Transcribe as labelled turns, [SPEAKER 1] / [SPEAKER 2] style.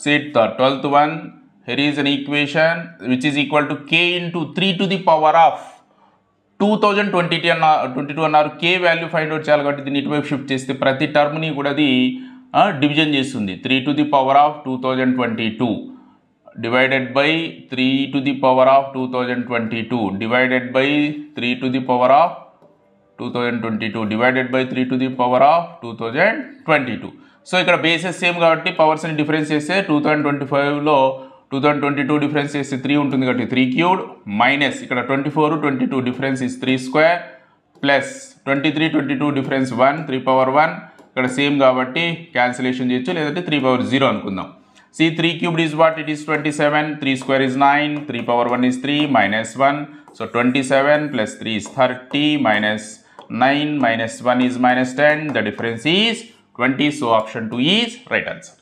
[SPEAKER 1] Say the 12th one, here is an equation which is equal to k into 3 to the power of 2022 అన్నారు. k value find out చేయాలి కాబట్టి దీన్ని ఇటువైపు shift చేస్తే ప్రతి టర్మ్ని కూడా అది డివిజన్ చేస్తుంది. 3 to the power of 2022 divided by 3 to the power of 2022 divided by 3 to the power of 2022 divided by 3 to the power of 2022. So ఇక్కడ బేసెస్ సేమ్ కాబట్టి పవర్స్ని డిఫరెన్స్ చేస్తే 2025లో 2022 డిఫరెన్స్ చేస్తే 3 ఉంటుంది కాబట్టి 3 క్యూబ్డ్ మైనస్ ఇక్కడ 24 22 difference is 3 square plus 23 22 difference 1 3 power 1 ఇక్కడ same కాబట్టి cancellation చేయొచ్చు లేదంటే 3 పవర్ 0 అనుకుందాం. See 3 cubed is what? It is 27, 3 square is 9, 3 power 1 is 3 minus 1. So 27 plus 3 is 30 minus 9 minus 1 is minus 10. The difference is 20. So option 2 is right answer.